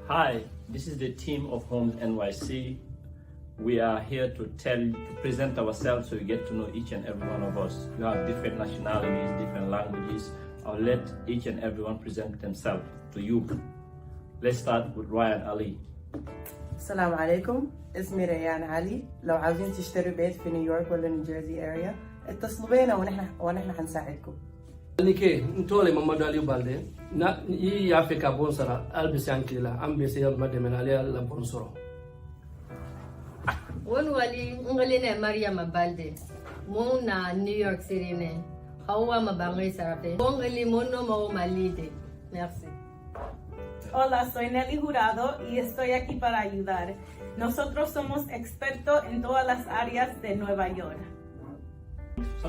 Hi, this is the team of Homes NYC. We are here to present ourselves so you get to know each and every one of us. You have different nationalities, different languages. I'll let each and everyone present themselves to you. Let's start with Ryan Ali. السلام عليكم، اسمي ريان علي. لو عاوزين تشتروا بيت في نيويورك ولا نيوجيرسي اريا اتصلوا بينا ونحن حنساعدكم. Nike ntole Mamadou Aliou Balde na yi ya fe ka bon sara albisian kila ambisi ya mademe na la bon soro won wali ngale Maria Balde mo na New York City ne hawa mabangai sarape bon ali mono mo malide. Merci. Hola, soy Nelly Jurado y estoy aquí para ayudar. Nosotros somos expertos en todas las áreas de Nueva York.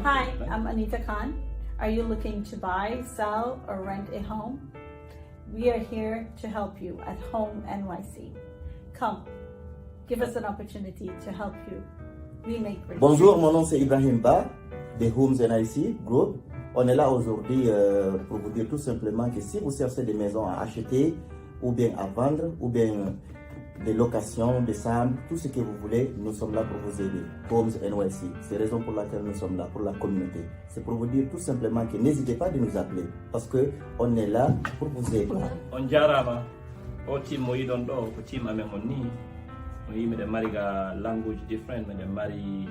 Hi, I'm Anita Khan. Are you looking to buy, sell, or rent a home? We are here to help you at Home NYC. Come, give us an opportunity to help you. We make great Bonjour, dreams. mon nom c'est Ibrahim Ba de Homes NYC Group. On est là aujourd'hui pour vous dire tout simplement que si vous cherchez des maisons à acheter ou bien à vendre ou bien des locations, des chambres, tout ce que vous voulez, nous sommes là pour vous aider. Homes NYC, c'est la raison pour laquelle nous sommes là, pour la communauté. C'est pour vous dire tout simplement que n'hésitez pas de nous appeler parce qu'on est là pour vous aider. On jarama o team mo yidon do ko team amen on ni o yimi de mari ga language different de mari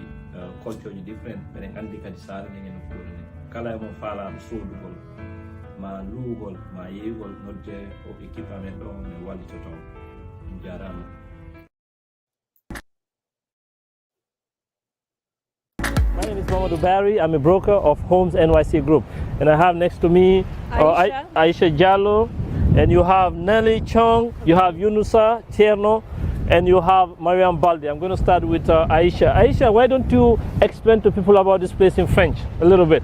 culture different be andi kadi sare de ngeno fuure kala mo fala sodugol ma lugol ma yegol nodde o équipe amen do ne walli toto on jarama. My name is Mamadou Barry. I'm a broker of Homes NYC Group, and I have next to me Aisha Jallo, and you have Nelly Chong, you have Yunusa Tierno, and you have Mariam Balde. I'm going to start with Aisha. Aisha, why don't you explain to people about this place in French a little bit?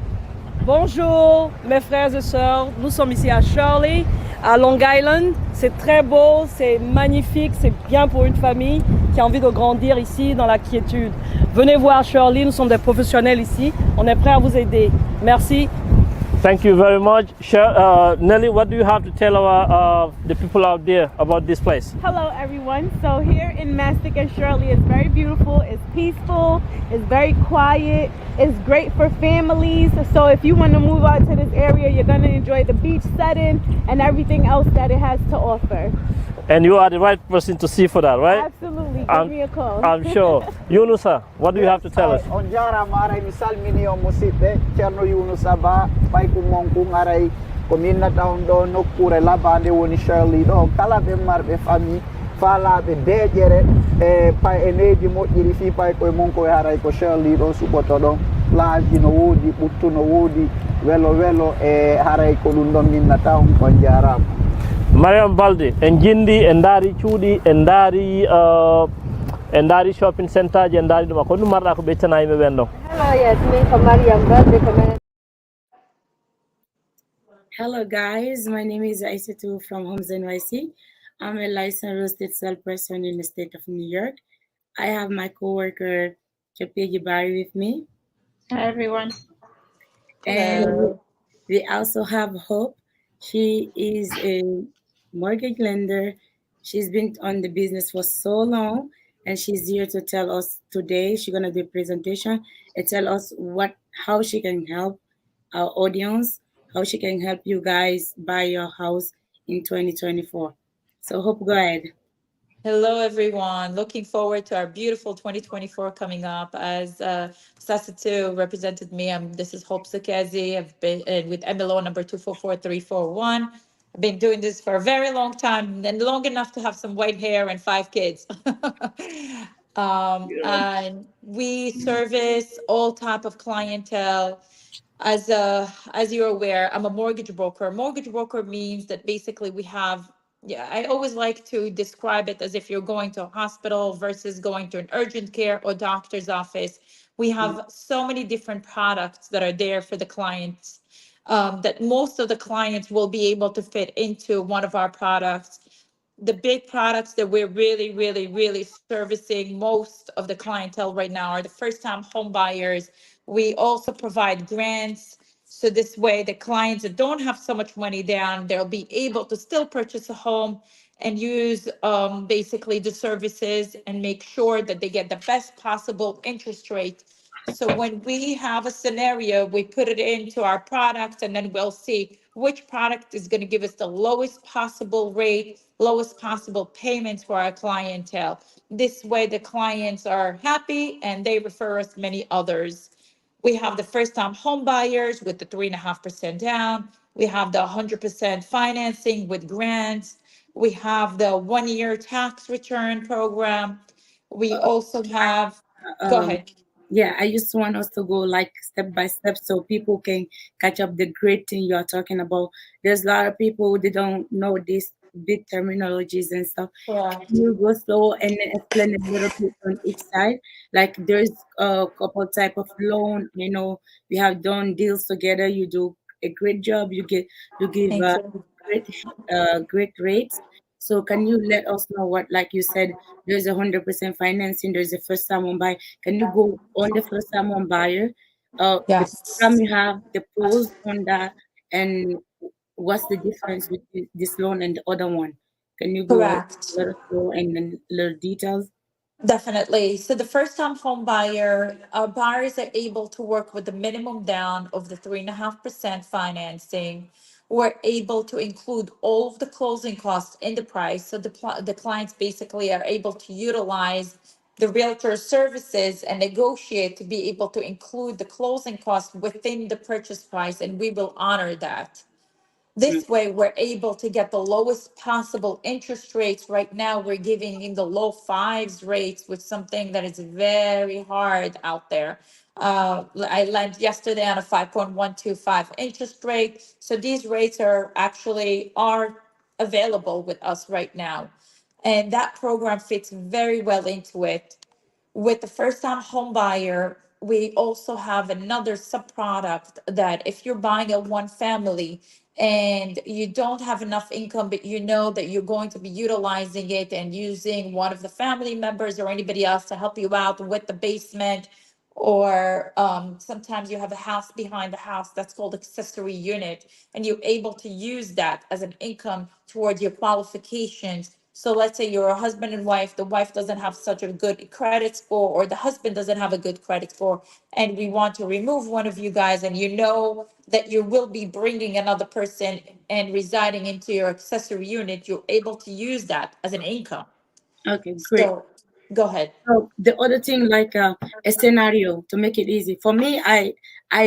Bonjour mes frères et sœurs, nous sommes ici à Shirley, à Long Island. C'est très beau, c'est magnifique, c'est bien pour une famille qui a envie de grandir ici dans la quiétude. Venez voir Shirley, nous sommes des professionnels ici, on est prêts à vous aider. Merci. Thank you very much. Nelly, what do you have to tell the people out there about this place? Hello everyone. So here in Mastic and Shirley is very beautiful, it's peaceful, it's very quiet, it's great for families. So if you want to move out to this area, you're going to enjoy the beach setting and everything else that it has to offer. And you are the right person to see for that, right? Absolutely. Give me a call. I'm sure. Yunusa, what do you have to tell us? On jara maray misal mini o musibe Cherno Yunusa ba pai kumong kung aray komina taon do no kure labande woni Shirley do kala be marbe fami fala be dejere e pai eneji mo iri fi pai ko mon ko haray ko Shirley do suboto do laaji no wodi buttu no wodi welo e haray ko dum do minna taon ko jara Mariam Balde, en jindi en daari cuuɗi en daari shopping center je en daari ɗum ko ɗum marɗa ko ɓeccana yimɓe ɓen ɗon. Hello, yes, me ko Mariam Balde. Hello guys, my name is Aissatou from Homes NYC. I'm a licensed real estate salesperson in the state of New York. I have my coworker Chapegi Barry with me. Hi everyone. And we also have Hope. She is a mortgage lender. She's been on the business for so long, and she's here to tell us today. She's gonna do a presentation and tell us how she can help our audience, how she can help you guys buy your house in 2024. So Hope, go ahead. Hello, everyone. Looking forward to our beautiful 2024 coming up. As Sasatou represented me, this is Hope Sakezi. I've been with MLO number 244341. I've been doing this for a very long time, and long enough to have some white hair and 5 kids. And we service all type of clientele. As you're aware, I'm a mortgage broker. Mortgage broker means that basically we have, I always like to describe it as if you're going to a hospital versus going to an urgent care or doctor's office. We have so many different products that are there for the clients, that most of the clients will be able to fit into one of our products. The big products that we're really servicing most of the clientele right now are the first-time home buyers. We also provide grants, So this way, the clients that don't have so much money down, they'll be able to still purchase a home and use basically the services and make sure that they get the best possible interest rate. So when we have a scenario, we put it into our product and then we'll see which product is going to give us the lowest possible rate, lowest possible payments for our clientele. This way, the clients are happy and they refer us many others. We have the first time home buyers with the 3.5% down. We have the 100% financing with grants. We have the 1 year tax return program. We also have, go ahead. Yeah, I just want us to go like step by step so people can catch up the great thing you are talking about. There's a lot of people they don't know these big terminologies and stuff. Yeah. Can you go slow and then explain a little bit on each side? Like there's a couple type of loan. You know, we have done deals together. You do a great job. You give Thank you. great rates. So can you let us know what, like you said, there's 100% financing, there's a first time home buyer. Can you go on the first time home buyer? The Yes. program you have, the pros on that, and what's the difference between this loan and the other one? Can you go Correct. let us know and then little details? Definitely. So the first time home buyer, our buyers are able to work with the minimum down of the 3.5% financing. We're able to include all of the closing costs in the price. So the clients basically are able to utilize the realtor services and negotiate to be able to include the closing costs within the purchase price, and we will honor that. This way, we're able to get the lowest possible interest rates. Right now, we're giving in the low fives rates with something that is very hard out there. I lent yesterday on a 5.125 interest rate. So these rates are available with us right now. And that program fits very well into it. With the first time home buyer, we also have another sub-product that if you're buying a one family and you don't have enough income, but you know that you're going to be utilizing it and using one of the family members or anybody else to help you out with the basement, or sometimes you have a house behind the house that's called accessory unit, and you're able to use that as an income towards your qualifications. So let's say you're a husband and wife, the wife doesn't have such a good credit score, or the husband doesn't have a good credit score, and we want to remove one of you guys, and you know that you will be bringing another person and residing into your accessory unit, you're able to use that as an income. Okay, great. So go ahead. So the other thing, like a scenario to make it easy for me, I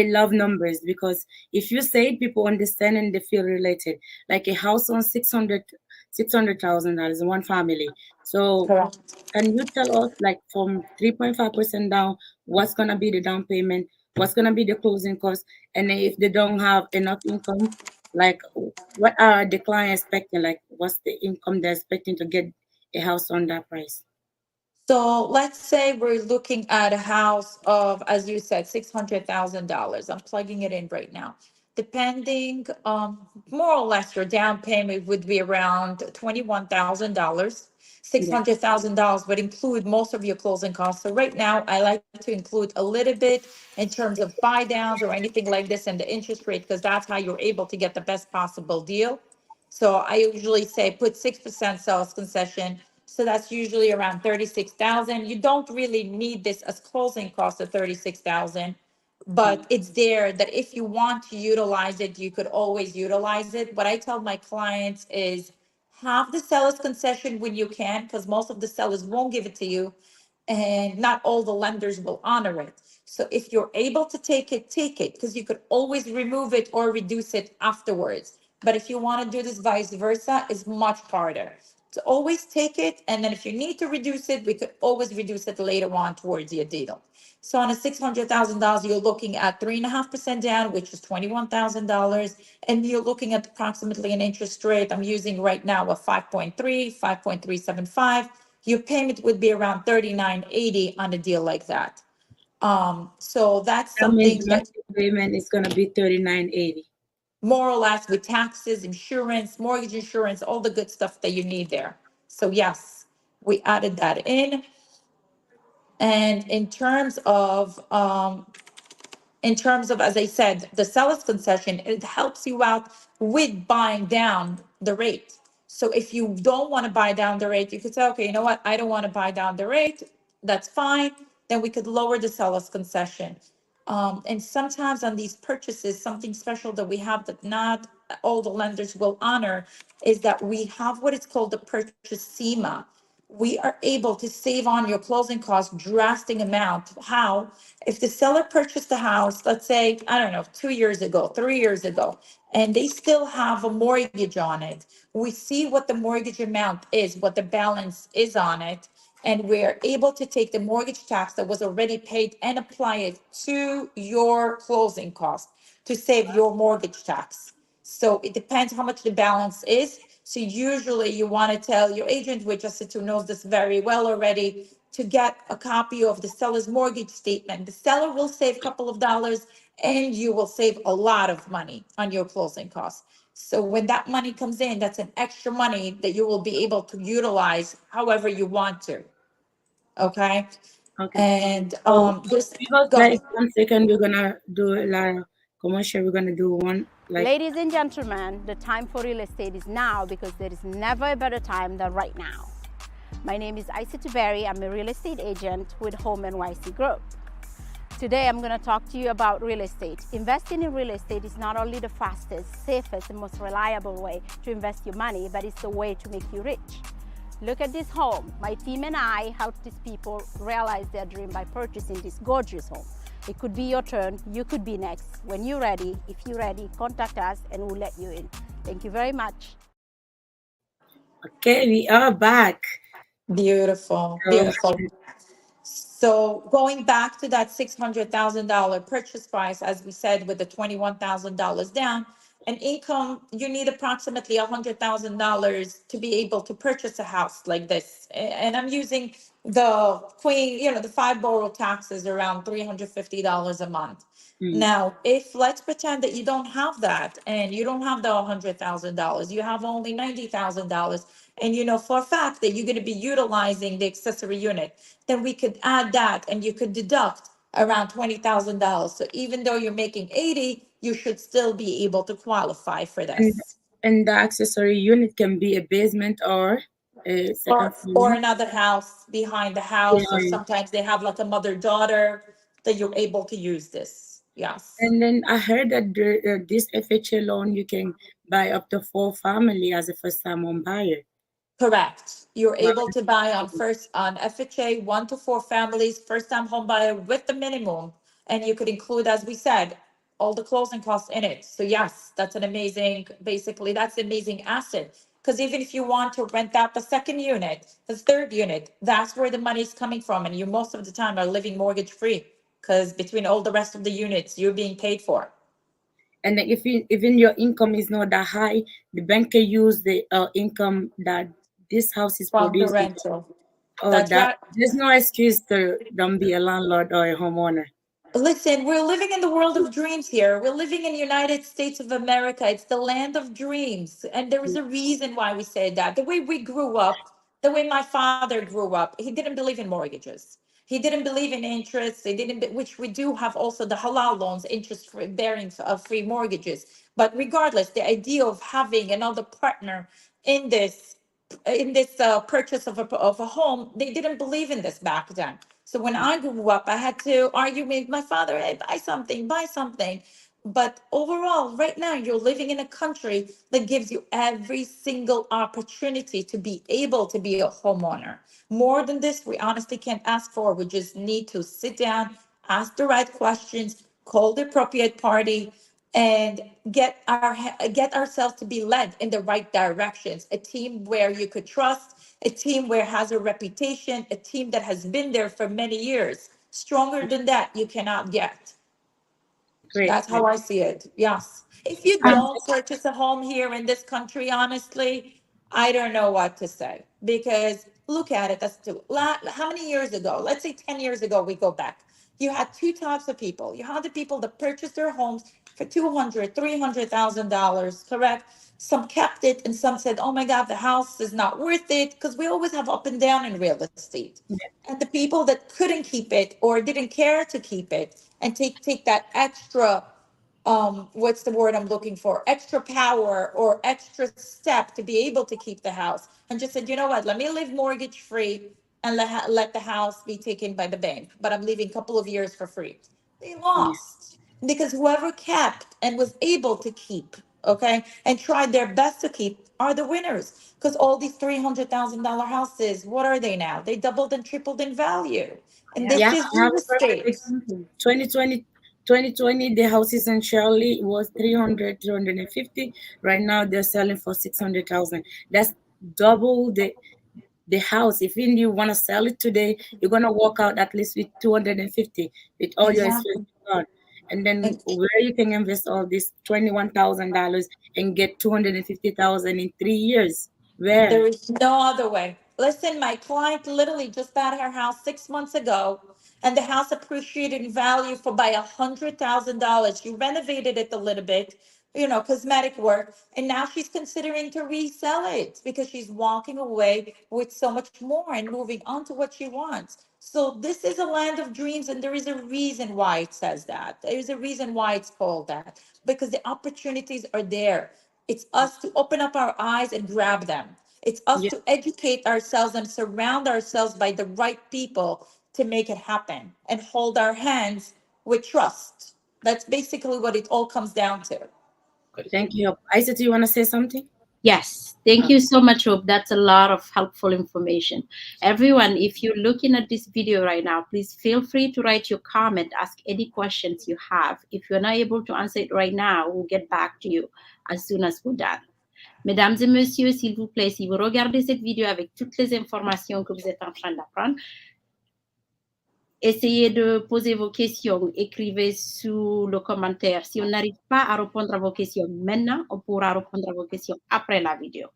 love numbers because if you say it, people understand and they feel related. Like a house on $600,000, one family. So Correct. can you tell us, like from 3.5% down, what's gonna be the down payment? What's gonna be the closing cost? And then if they don't have enough income, like what are the client expecting? Like what's the income they're expecting to get a house on that price? So let's say we're looking at a house of, as you said, $600,000. I'm plugging it in right now. Depending, more or less, your down payment would be around $21,000. $600,000 would include most of your closing costs. So right now, I like to include a little bit in terms of buy downs or anything like this and the interest rate, because that's how you're able to get the best possible deal. So I usually say put 6% sales concession. So that's usually around 36,000. You don't really need this as closing cost of 36,000, but it's there that if you want to utilize it, you could always utilize it. What I tell my clients is have the seller's concession when you can, because most of the sellers won't give it to you, and not all the lenders will honor it. So if you're able to take it, because you could always remove it or reduce it afterwards. But if you want to do this vice versa, it's much harder. So always take it, and then if you need to reduce it, we could always reduce it later on towards your deal. So on a $600,000, you're looking at 3.5% down, which is $21,000, and you're looking at approximately an interest rate I'm using right now of 5.375. Your payment would be around $39.80 on a deal like that. So that's That means something that monthly payment is gonna be $39.80. more or less with taxes, insurance, mortgage insurance, all the good stuff that you need there. So yes, we added that in. And in terms of in terms of, as I said, the seller's concession, it helps you out with buying down the rate. So if you don't want to buy down the rate, you could say, okay, you know what? I don't want to buy down the rate. That's fine. Then we could lower the seller's concession. And sometimes on these purchases, something special that we have that not all the lenders will honor is that we have what is called the purchase SEMA. We are able to save on your closing costs drastic amount. How? If the seller purchased the house, let's say, I don't know, 2 years ago, 3 years ago, and they still have a mortgage on it, we see what the mortgage amount is, what the balance is on it, and we're able to take the mortgage tax that was already paid and apply it to your closing cost to save your mortgage tax. So it depends how much the balance is. So usually you want to tell your agent, which Jessica knows this very well already, to get a copy of the seller's mortgage statement. The seller will save a couple of dollars and you will save a lot of money on your closing costs. So when that money comes in, that's an extra money that you will be able to utilize however you want to. Okay. And this like 1 second, we're gonna do like commercial. We're gonna do one like. Ladies and gentlemen, the time for real estate is now, because there is never a better time than right now. My name is Isata Berry. I'm a real estate agent with Home NYC Group. Today, I'm going to talk to you about real estate. Investing in real estate is not only the fastest, safest, and most reliable way to invest your money, but it's the way to make you rich. Look at this home. My team and I help these people realize their dream by purchasing this gorgeous home. It could be your turn. You could be next. When you're ready, if you're ready, contact us and we'll let you in. Thank you very much. Okay, we are back. Beautiful, beautiful. So going back to that $600,000 purchase price, as we said, with the $21,000 down, an income, you need approximately $100,000 to be able to purchase a house like this. And I'm using the the 5 borough taxes around $350 a month. Now, if let's pretend that you don't have that and you don't have the $100,000, you have only $90,000, and you know for a fact that you're going to be utilizing the accessory unit, then we could add that and you could deduct around $20,000. So even though you're making 80, you should still be able to qualify for this. And the accessory unit can be a basement or a second or another house behind the house, or Yeah. sometimes they have like a mother-daughter that you're able to use this. Yes. And then I heard that this FHA loan, you can buy up to 4 family as a first-time home buyer. Correct. You're able to buy on FHA 1 to 4 families, first time home buyer with the minimum. And you could include, as we said, all the closing costs in it. So yes, that's an amazing, basically that's an amazing asset. Because even if you want to rent out the second unit, the third unit, that's where the money is coming from. And you most of the time are living mortgage free, because between all the rest of the units, you're being paid for. And if even your income is not that high, the bank can use the income that this house is From the producing. rental. Oh, That's right. there's no excuse to don't be a landlord or a homeowner. Listen, we're living in the world of dreams here. We're living in the United States of America. It's the land of dreams. And there is a reason why we say that. The way we grew up, the way my father grew up, he didn't believe in mortgages. He didn't believe in interest. He didn't, which we do have also the halal loans, interest bearing free mortgages. But regardless, the idea of having another partner in this purchase of a home, they didn't believe in this back then. So when I grew up, I had to argue with my father, hey, buy something. But overall, right now, you're living in a country that gives you every single opportunity to be able to be a homeowner. More than this, we honestly can't ask for. We just need to sit down, ask the right questions, call the appropriate party, and get ourselves to be led in the right directions. A team where you could trust, a team where has a reputation, a team that has been there for many years. Stronger than that, you cannot get. Great. That's how I see it. Yes. If you don't purchase a home here in this country, honestly, I don't know what to say, because look at it. How many years ago? Let's say 10 years ago, we go back. You had 2 types of people. You had the people that purchased their homes for $200,000, $300,000, correct? Some kept it and some said, oh my God, the house is not worth it, because we always have up and down in real estate. And the people that couldn't keep it or didn't care to keep it and take that extra, what's the word I'm looking for? Extra power or extra step to be able to keep the house, and just said, you know what, let me live mortgage free and let the house be taken by the bank, but I'm leaving a couple of years for free. They lost because whoever kept and was able to keep, okay, and tried their best to keep are the winners. Because all these $300,000 houses, what are they now? They doubled and tripled in value. And this Yeah, is I have real a perfect estate. example. 2020, the houses in Shirley was 300, 350. Right now, they're selling for 600,000. That's double the house. If you want to sell it today, you're gonna walk out at least with 250 with all your Exactly. expenses gone. And then where you can invest all this $21,000 and get 250,000 in 3 years? Where? There is no other way. Listen, my client literally just bought her house 6 months ago, and the house appreciated in value for by $100,000. She renovated it a little bit, cosmetic work, and now she's considering to resell it because she's walking away with so much more and moving on to what she wants. So this is a land of dreams, and there is a reason why it says that. There is a reason why it's called that, because the opportunities are there. It's us to open up our eyes and grab them. It's us to educate ourselves and surround ourselves by the right people to make it happen and hold our hands with trust. That's basically what it all comes down to. Thank you. Isa, do you want to say something? Yes, thank you so much, Hope. That's a lot of helpful information. Everyone, if you're looking at this video right now, please feel free to write your comment, ask any questions you have. If you're not able to answer it right now, we'll get back to you as soon as we're done. Mesdames et messieurs, s'il vous plaît, si vous regardez cette vidéo avec toutes les informations que vous êtes en train d'apprendre, essayez de poser vos questions, écrivez sous le commentaire. Si on n'arrive pas à répondre à vos questions maintenant, on pourra répondre à vos questions après la vidéo.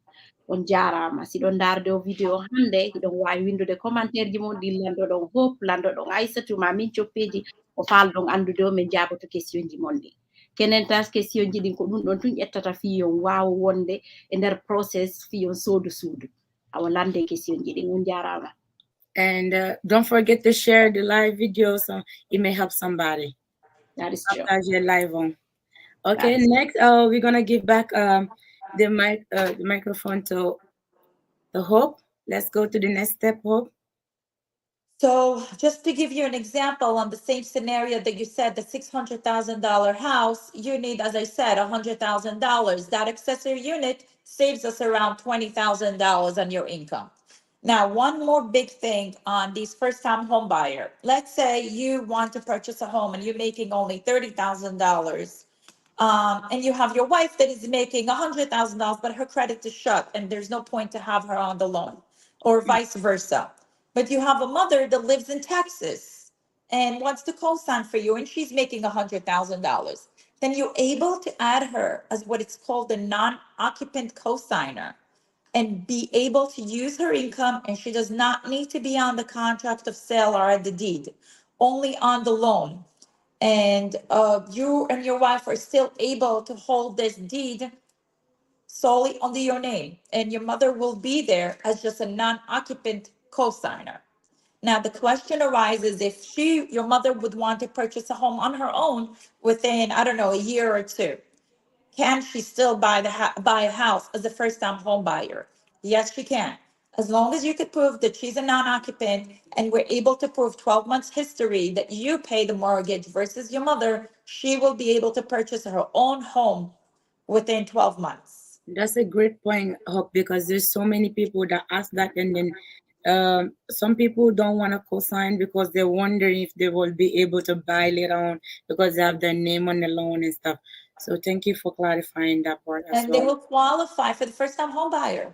On jarama si ɗon darde o vidéo hande ɗon wawi windude commentaire ji mon ɗi landoɗon Hope landoɗon Aissatou ma min coppeji o falɗon andude o min jaboto question ji mon ɗi. Kenen tas question ji ɗin ko ɗum ɗon tun ƴettata fiyon wawa wonde e nder process fiyon sodu suudu awa lande question ji ɗin on jarama. And don't forget to share the live video so it may help somebody. That is true. After you're live on. Okay, next we're gonna give back the microphone to Hope. Let's go to the next step, Hope. So just to give you an example on the same scenario that you said, the $600,000 house, you need, as I said, $100,000. That accessory unit saves us around $20,000 on your income. Now, one more big thing on these first-time home buyer. Let's say you want to purchase a home and you're making only $30,000. And you have your wife that is making $100,000, but her credit is shut and there's no point to have her on the loan, or vice versa. But you have a mother that lives in Texas and wants to co-sign for you and she's making $100,000. Then you're able to add her as what it's called a non-occupant co-signer and be able to use her income, and she does not need to be on the contract of sale or the deed, only on the loan. And you and your wife are still able to hold this deed solely under your name, and your mother will be there as just a non-occupant co-signer. Now, the question arises if your mother would want to purchase a home on her own within, I don't know, a year or two. Can she still buy a house as a first-time home buyer? Yes, she can. As long as you could prove that she's a non-occupant and we're able to prove 12 months history that you pay the mortgage versus your mother, she will be able to purchase her own home within 12 months. That's a great point, Hope, because there's so many people that ask that, and then some people don't want to co-sign because they're wondering if they will be able to buy later on because they have their name on the loan and stuff. So thank you for clarifying that part as And well. they will qualify for the first-time home buyer.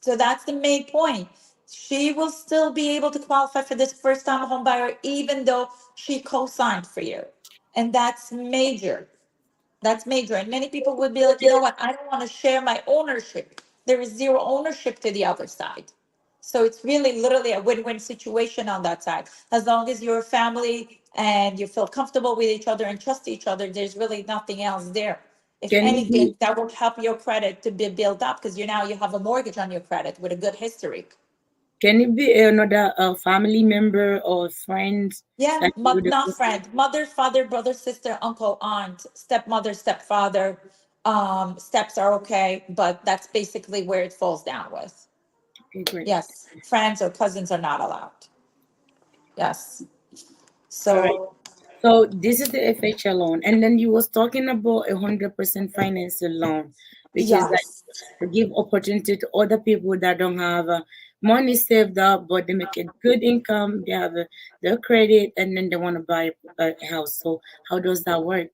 So that's the main point. She will still be able to qualify for this first-time home buyer even though she co-signed for you. And that's major. That's major. And many people would be like, you know what? I don't want to share my ownership. There is zero ownership to the other side. So it's really literally a win-win situation on that side. As long as you're a family and you feel comfortable with each other and trust each other, there's really nothing else there. If Can it anything, be, that will help your credit to be built up because you have a mortgage on your credit with a good history. can it be another family member or friend? Yeah, that you would not friend, mother, father, brother, sister, uncle, aunt, stepmother, stepfather. Steps are okay, but that's basically where it falls down with. Okay, great. Yes, friends or cousins are not allowed. Yes. All right. So So this is the FHA loan, and then you was talking about 100% financial loan, which is like yes. to give opportunity to other people that don't have money saved up, but they make a good income, they have their credit, and then they want to buy a house. So how does that work?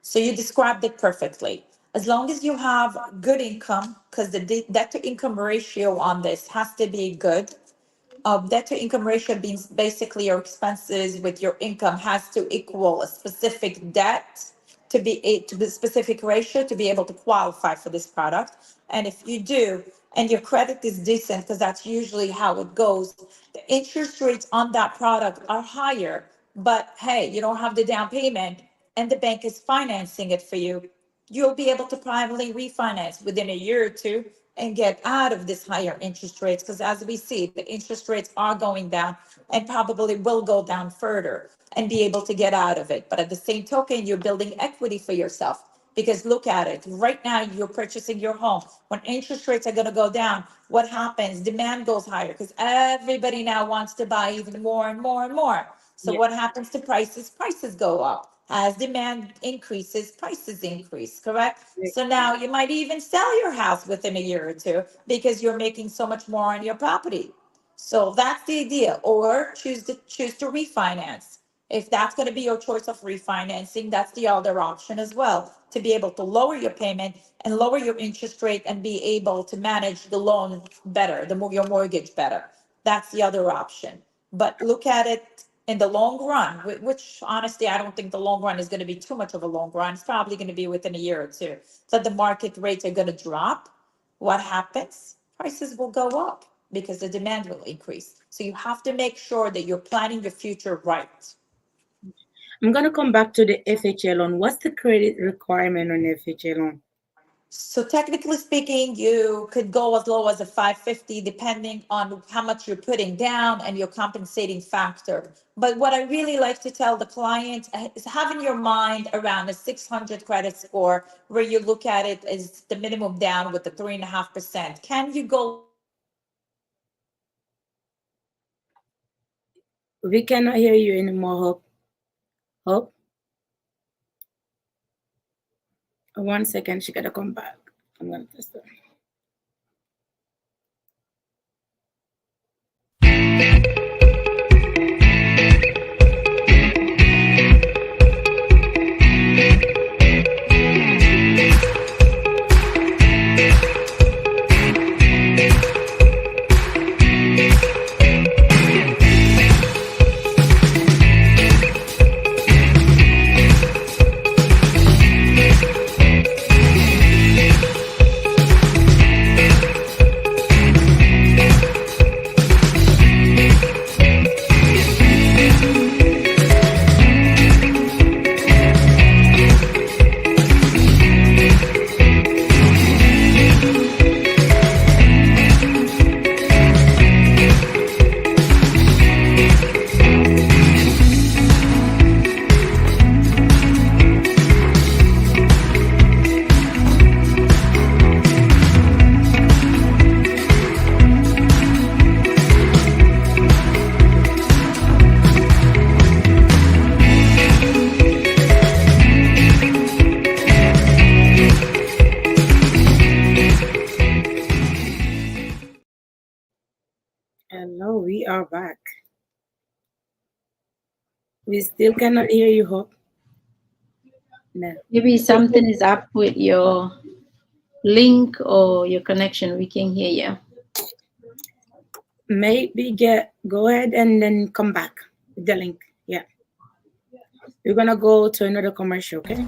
So you described it perfectly. As long as you have good income, because the debt to income ratio on this has to be good. Debt to income ratio means basically your expenses with your income has to equal a specific debt to the specific ratio to be able to qualify for this product. And if you do, and your credit is decent, because that's usually how it goes, the interest rates on that product are higher. But hey, you don't have the down payment and the bank is financing it for you. You'll be able to privately refinance within a year or two and get out of this higher interest rates, because as we see, the interest rates are going down and probably will go down further and be able to get out of it. But at the same token, you're building equity for yourself, because look at it. Right now, you're purchasing your home. When interest rates are going to go down, what happens? Demand goes higher because everybody now wants to buy even more and more and more. So Yeah. what happens to prices? Prices go up. As demand increases, prices increase, correct? So now you might even sell your house within a year or two because you're making so much more on your property. So that's the idea. Or choose to refinance. If that's going to be your choice of refinancing, that's the other option as well, to be able to lower your payment and lower your interest rate and be able to manage the loan better, your mortgage better. That's the other option. But look at it in the long run, which honestly, I don't think the long run is going to be too much of a long run. It's probably going to be within a year or two. So the market rates are going to drop. What happens? Prices will go up because the demand will increase. So you have to make sure that you're planning your future right. I'm gonna come back to the FHA loan. What's the credit requirement on FHA loan? So technically speaking, you could go as low as a 550, depending on how much you're putting down and your compensating factor. But what I really like to tell the client is have in your mind around a 600 credit score, where you look at it as the minimum down with the 3.5%. Can you go? We cannot hear you anymore, Hope. Hope? 1 second, she gotta come back. I'm gonna test her. Hello, we are back. We still cannot hear you, Hope. No. Maybe something is up with your link or your connection. We can hear you. Maybe go ahead and then come back with the link. Yeah. We're gonna go to another commercial, okay?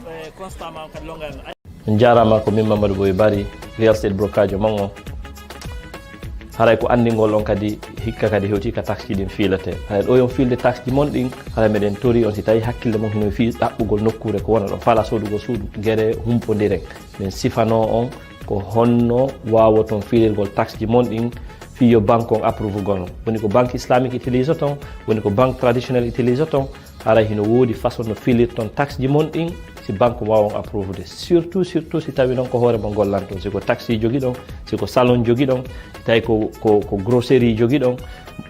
Njarama ko min Mamadou Boye Bari real estate brokerage mango haray ko anndingol on kadi hikka kadi hewti ka taxe ɗin fiilete haray ɗo yon fiilde taxe ji mon ɗin haray meɗen tori on si tawi hakkille mon hino fi ɗaɓɓugol nokkure ko wona ɗon fala sodugo suudu gueɗe humpodiren min sifano on ko honno wawoton fiilirgol taxe ji mon ɗin fiyo banque on approuve gono woni ko banque islamique utilise ton woni ko banque traditionnel utilise ton haray hino woodi façon no filirton taxe ji mon ɗin si banque wawon approuve de surtout si tawi noon ko hoore mo gollanton siko taxi jogui ɗon siko salon jogui ɗon tawi ko grosserie jogui ɗon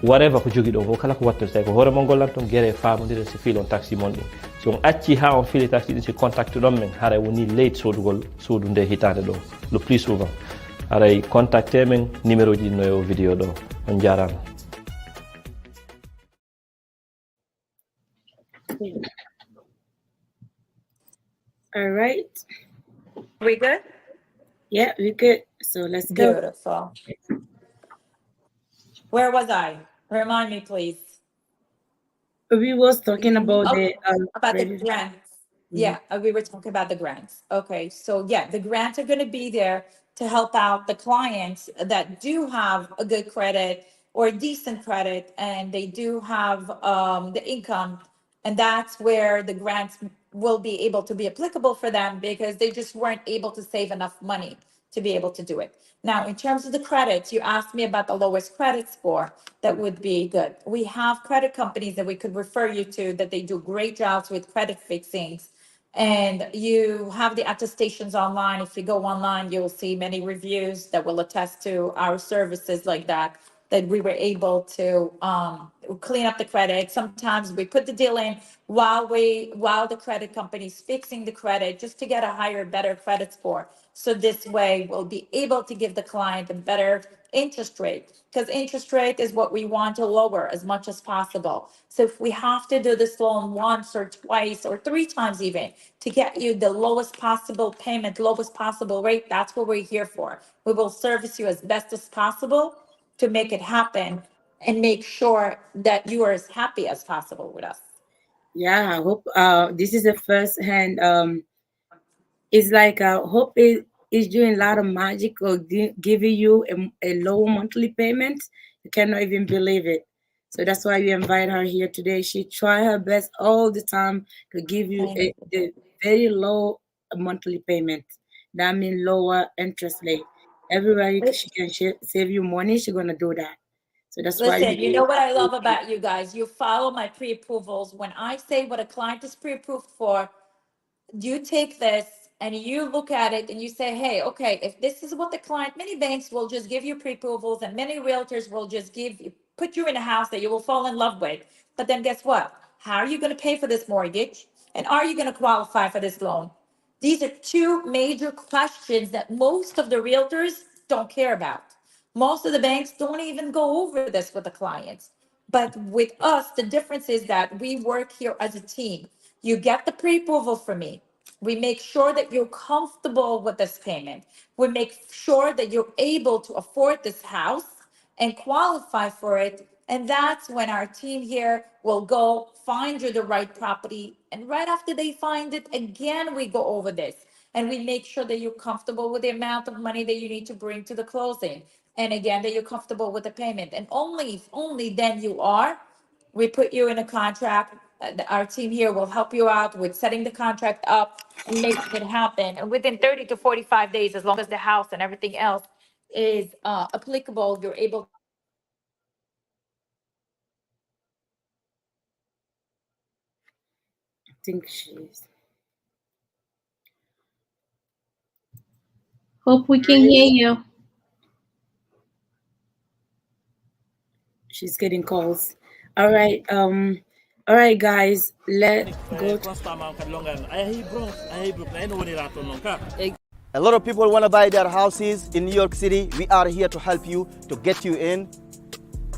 whatever ko jogui ɗon ko kala ko watta tawi ko hoore mo gollanton guere famodire si fiilon taxi mon ɗin si on acci ha on fiili taxi ɗin si contacte ɗon men haray woni leydi sodugol suudu nde hitande ɗo le plus souvent haray contacte men numéro ji no e vidéo ɗo on jarama. All right. We good? Yeah, we good. So let's go. Beautiful. Where was I? Remind me, please. We was talking about Oh, the about the credit. grants. Mhm. Yeah, we were talking about the grants. Okay, so yeah, the grants are going to be there to help out the clients that do have a good credit or decent credit, and they do have the income, and that's where the grants will be able to be applicable for them because they just weren't able to save enough money to be able to do it. Now, in terms of the credits, you asked me about the lowest credit score that would be good. We have credit companies that we could refer you to that they do great jobs with credit fixings. And you have the attestations online. If you go online, you'll see many reviews that will attest to our services like that, that we were able to clean up the credit. Sometimes we put the deal in while the credit company's fixing the credit just to get a higher, better credit score. So this way we'll be able to give the client a better interest rate, because interest rate is what we want to lower as much as possible. So if we have to do this loan once or twice or 3 times even to get you the lowest possible payment, lowest possible rate, that's what we're here for. We will service you as best as possible to make it happen and make sure that you are as happy as possible with us. Yeah, I hope this is the first hand. It's like hope is doing a lot of magic or giving you a low monthly payment. You cannot even believe it. So that's why we invite her here today. She try her best all the time to give you the very low monthly payment. That means lower interest rate. Everybody she can save you money, she's gonna do that. So that's why Listen, you know what I love about you guys? You follow my pre-approvals. When I say what a client is pre-approved for, you take this and you look at it and you say, hey, okay, if this is what the client, many banks will just give you pre-approvals and many realtors will just put you in a house that you will fall in love with. But then guess what? How are you going to pay for this mortgage? And are you going to qualify for this loan? These are 2 major questions that most of the realtors don't care about. Most of the banks don't even go over this with the clients. But with us, the difference is that we work here as a team. You get the pre-approval from me. We make sure that you're comfortable with this payment. We make sure that you're able to afford this house and qualify for it. And that's when our team here will go find you the right property. And right after they find it, again, we go over this and we make sure that you're comfortable with the amount of money that you need to bring to the closing. And again, that you're comfortable with the payment. And only then you are, we put you in a contract. Our team here will help you out with setting the contract up and making it happen. And within 30 to 45 days, as long as the house and everything else is applicable, you're able. I think she's. Hope we can hear you. She's getting calls. All right, guys, let's go. A lot of people want to buy their houses in New York City. We are here to help you, to get you in.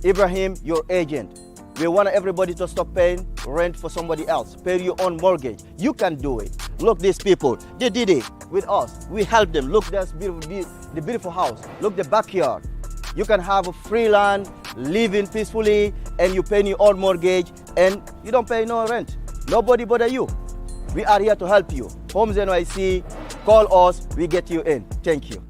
Ibrahim, your agent. We want everybody to stop paying rent for somebody else. Pay your own mortgage. You can do it. Look, these people, they did it with us. We helped them. Look, that's beautiful, the beautiful house. Look, the backyard. You can have a free land, live in peacefully, and you pay your own mortgage, and you don't pay no rent. Nobody bother you. We are here to help you. Homes NYC, call us, we get you in. Thank you.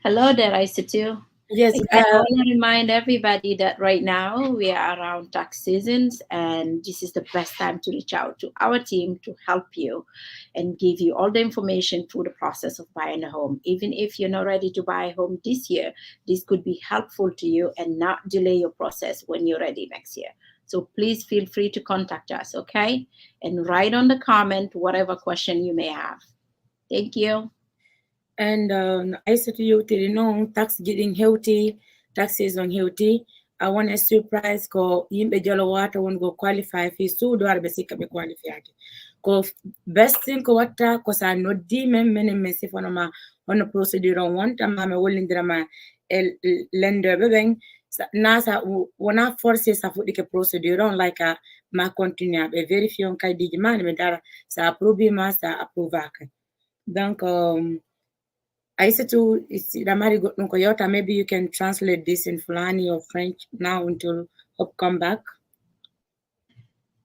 Hello there, Isatu. Yes. I want to remind everybody that right now we are around tax seasons, and this is the best time to reach out to our team to help you and give you all the information through the process of buying a home. Even if you're not ready to buy a home this year, this could be helpful to you and not delay your process when you're ready next year. So please feel free to contact us, okay? And write on the comment whatever question you may have. Thank you. And I said to you, tax getting healthy, tax season healthy. I want a surprise ko yimbe jolo wata won go qualify fi sudo arbe sika be qualify. Ko best thing ko wata ko sa no di men mesi fono ma on procedure on one time me wolindira ma el lender bebeng nasa wona force sa fudi ke procedure on like a ma continue be verify on kay di man me dara sa approve ma sa approve. Donc I said to Ramari Koyota, maybe you can translate this in Fulani or French now until Hope come back.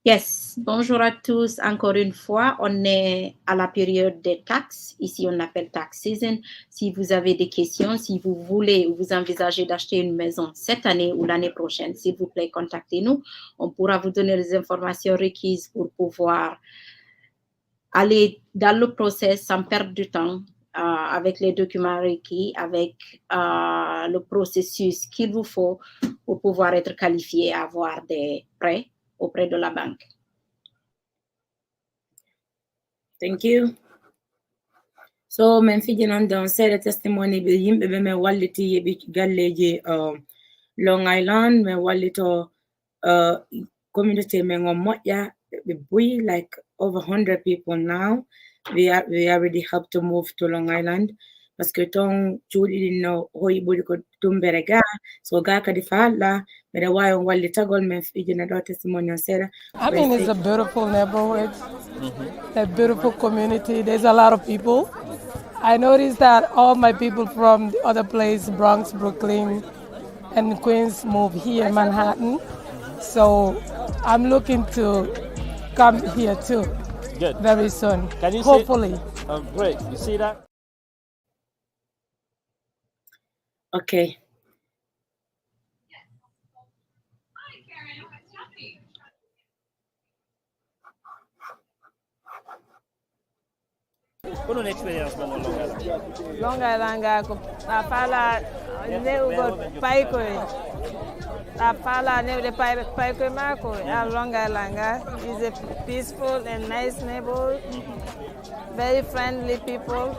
Yes, bonjour à tous. Encore une fois, on est à la période des taxes. Ici, on appelle tax season. Si vous avez des questions, si vous voulez ou vous envisagez d'acheter une maison cette année ou l'année prochaine, s'il vous plaît, contactez-nous. On pourra vous donner les informations requises pour pouvoir aller dans le process sans perdre du temps. Avec les documents requis, avec le processus qu'il vous faut pour pouvoir être qualifié à avoir des prêts auprès de la banque. Thank you. So, men fijin on down say the testimony be yimbe be me walliti be galleji Long Island, me wallito community me ngomotya be bui like over 100 people now. We already helped to move to Long Island. Parce que ton Judy didn't know how you would go to Berega, so Gaka the Fala, but a while while the Tagol men feeding a testimony on Sarah. I mean, it's a beautiful neighborhood, a beautiful community. There's a lot of people. I noticed that all my people from the other place, Bronx, Brooklyn, and Queens, move here in Manhattan. So I'm looking to come here too. Good. Very soon. Can you hopefully. Great. You see that? Okay. What an experience on Long Island. Long Island ko pala ne ugo paiko. La pala ne de paiko mako. Long Island is a peaceful and nice neighborhood. Very friendly people,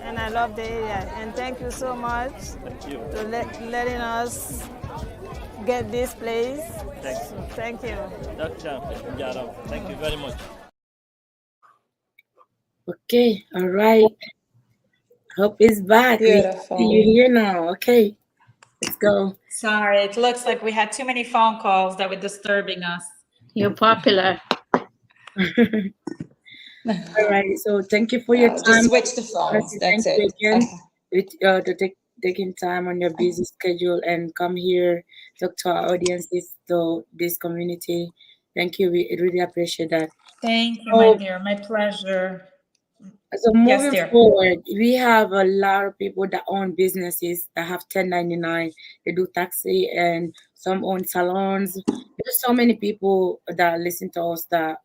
and I love the area. And thank you so much for letting us get this place. Thanks. So, thank you. Thank you very much. Okay, all right. Hope is back. Beautiful. You're here now. Okay, let's go. Sorry, it looks like we had too many phone calls that were disturbing us. You're popular. All right, so thank you for your time. Just switch the phones. That's it. To taking time on your busy schedule and come here, talk to our audiences, to this community. Thank you. We really appreciate that. Thank you, my dear. My pleasure. So moving dear. forward, we have a lot of people that own businesses that have 1099. They do taxi and some own salons. There's so many people that listen to us that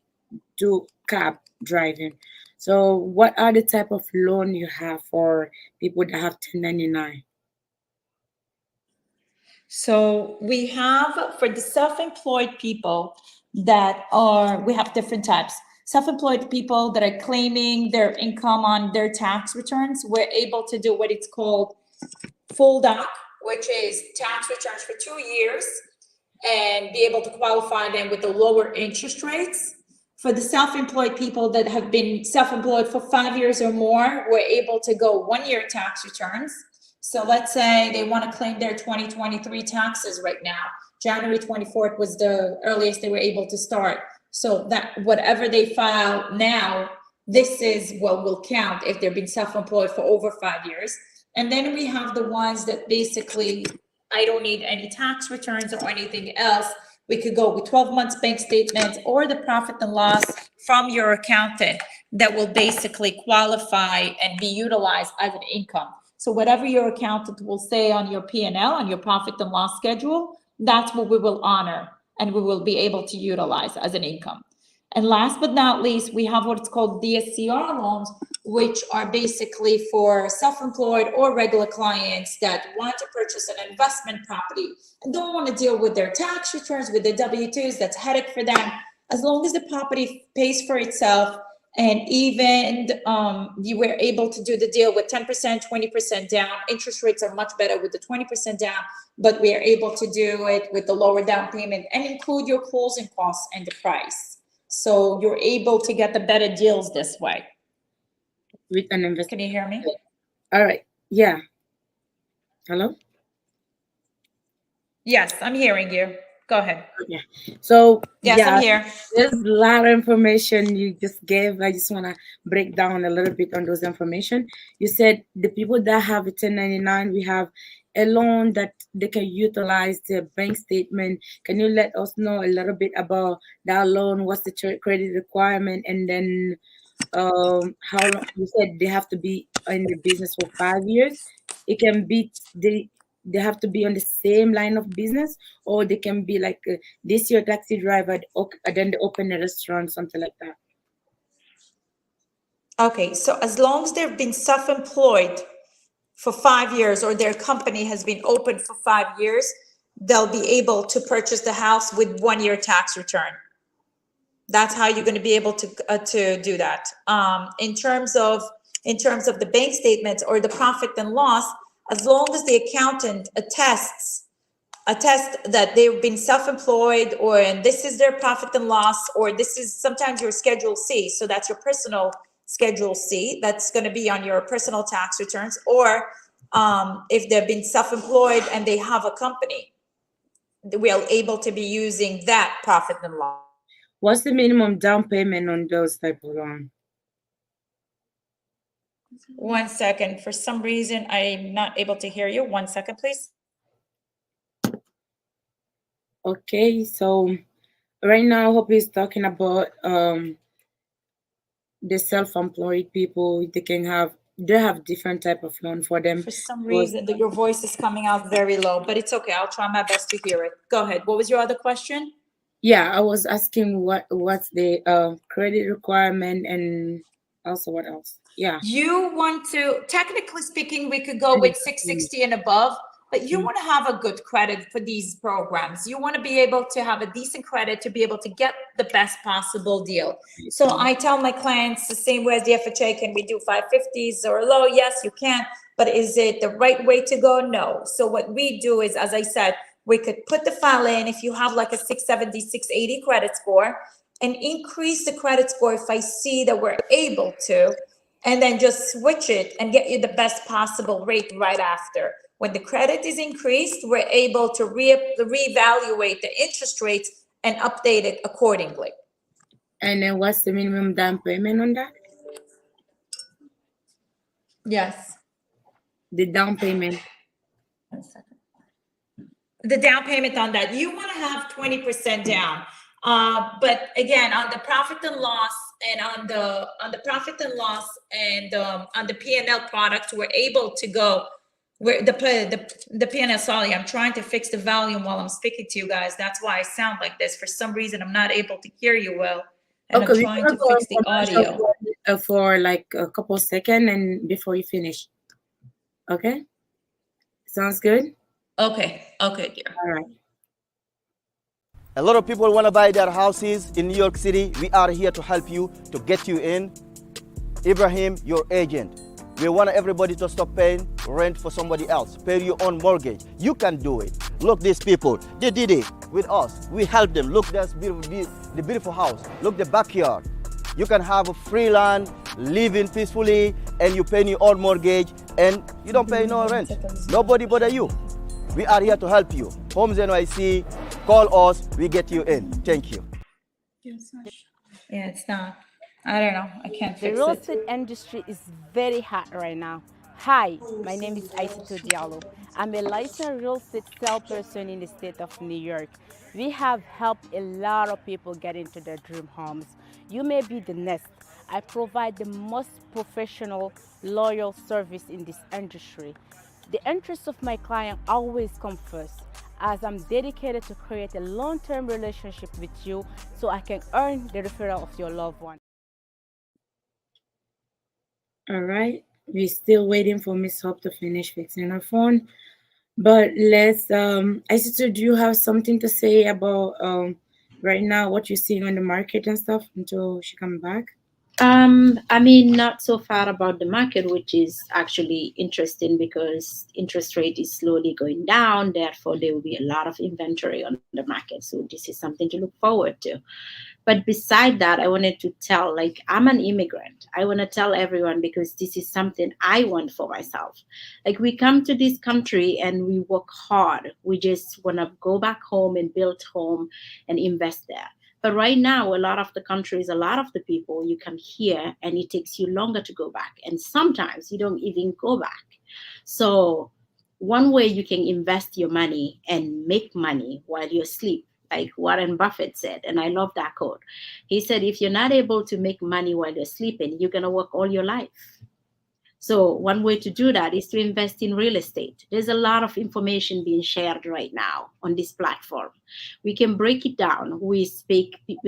do cab driving. So what are the type of loan you have for people that have 1099? So we have for the self-employed people we have different types. Self-employed people that are claiming their income on their tax returns, we're able to do what it's called full doc, which is tax returns for 2 years, and be able to qualify them with the lower interest rates. For the self-employed people that have been self-employed for 5 years or more, we're able to go 1 year tax returns. So let's say they want to claim their 2023 taxes right now. January 24th was the earliest they were able to start. So that whatever they file now, this is what will count if they've been self-employed for over 5 years. And then we have the ones that basically, I don't need any tax returns or anything else. We could go with 12 months bank statements or the profit and loss from your accountant that will basically qualify and be utilized as an income. So whatever your accountant will say on your P&L, on your profit and loss schedule, that's what we will honor and we will be able to utilize as an income. And last but not least, we have what's called DSCR loans, which are basically for self-employed or regular clients that want to purchase an investment property and don't want to deal with their tax returns, with their W-2s. That's a headache for them. As long as the property pays for itself, and even you were able to do the deal with 10%, 20% down. Interest rates are much better with the 20% down, but we are able to do it with the lower down payment and include your closing costs and the price. So you're able to get the better deals this way. With an investment. Can you hear me? All right. Yeah. Hello? Yes, I'm hearing you. Go ahead. Okay. So yes, yeah, I'm here. There's a lot of information you just gave. I just want to break down a little bit on those information. You said the people that have a 1099, we have a loan that they can utilize the bank statement. Can you let us know a little bit about that loan? What's the credit requirement? And then how long? You said they have to be in the business for 5 years. It can be they have to be on the same line of business, or they can be like this year taxi driver, and then they open a restaurant, something like that. Okay, so as long as they've been self-employed for 5 years or their company has been open for 5 years, they'll be able to purchase the house with 1 year tax return. That's how you're going to be able to do that. In terms of the bank statements or the profit and loss, as long as the accountant attests that they've been self-employed, or and this is their profit and loss, or this is sometimes your Schedule C, so that's your personal Schedule C, that's going to be on your personal tax returns, or if they've been self-employed and they have a company, we're able to be using that profit and loss. What's the minimum down payment on those type of loans? 1 second. For some reason, I'm not able to hear you. 1 second, please. Okay, so right now, Hope is talking about the self-employed people. They have different type of loan for them. For some reason, your voice is coming out very low, but it's okay. I'll try my best to hear it. Go ahead. What was your other question? Yeah, I was asking what's the credit requirement, and also what else? Yeah. You want to, technically speaking, we could go with 660 and above, but you want to have a good credit for these programs. You want to be able to have a decent credit to be able to get the best possible deal. So I tell my clients the same way as the FHA, can we do 550s or low? Yes, you can, but is it the right way to go? No. So what we do is, as I said, we could put the file in if you have like a 670, 680 credit score, and increase the credit score if I see that we're able to, and then just switch it and get you the best possible rate right after. When the credit is increased, we're able to reevaluate the interest rates and update it accordingly. And then what's the minimum down payment on that? Yes. The down payment. 1 second. The down payment on that, you want to have 20% down. But again, on the profit and loss and on the profit and loss and on the P&L products, we're able to go where the P&L, sorry, I'm trying to fix the volume while I'm speaking to you guys. That's why I sound like this. For some reason, I'm not able to hear you well. And Okay, I'm trying to fix the audio. For like a couple of seconds and before you finish. Okay? Sounds good? Okay, dear. All right. A lot of people want to buy their houses in New York City. We are here to help you, to get you in. Ibrahim, your agent. We want everybody to stop paying rent for somebody else. Pay your own mortgage. You can do it. Look, these people, they did it with us. We helped them. Look, that's the beautiful house. Look, the backyard. You can have a free land, live in peacefully, and you pay your own mortgage, and you don't pay no rent. Nobody bother you. We are here to help you. Homes NYC, call us, we get you in. Thank you. Yeah, it's not. I don't know. I can't The fix real it. estate industry is very hot right now. Hi, my name is Aissatou Diallo. I'm a licensed real estate salesperson in the state of New York. We have helped a lot of people get into their dream homes. You may be the next. I provide the most professional, loyal service in this industry. The interests of my client always come first, as I'm dedicated to create a long-term relationship with you so I can earn the referral of your loved one. All right. We're still waiting for Miss Hope to finish fixing her phone. But let's Aissatou, do you have something to say about right now what you're seeing on the market and stuff until she comes back? I mean, not so far about the market, which is actually interesting because interest rate is slowly going down. Therefore, there will be a lot of inventory on the market. So this is something to look forward to. But beside that, I wanted to tell, like, I'm an immigrant. I want to tell everyone because this is something I want for myself. Like, we come to this country and we work hard. We just want to go back home and build home and invest there. But right now, a lot of the countries, a lot of the people, you come here and it takes you longer to go back. And sometimes you don't even go back. So one way you can invest your money and make money while you're asleep, like Warren Buffett said, and I love that quote. He said, if you're not able to make money while you're sleeping, you're going to work all your life. So one way to do that is to invest in real estate. There's a lot of information being shared right now on this platform. We can break it down. We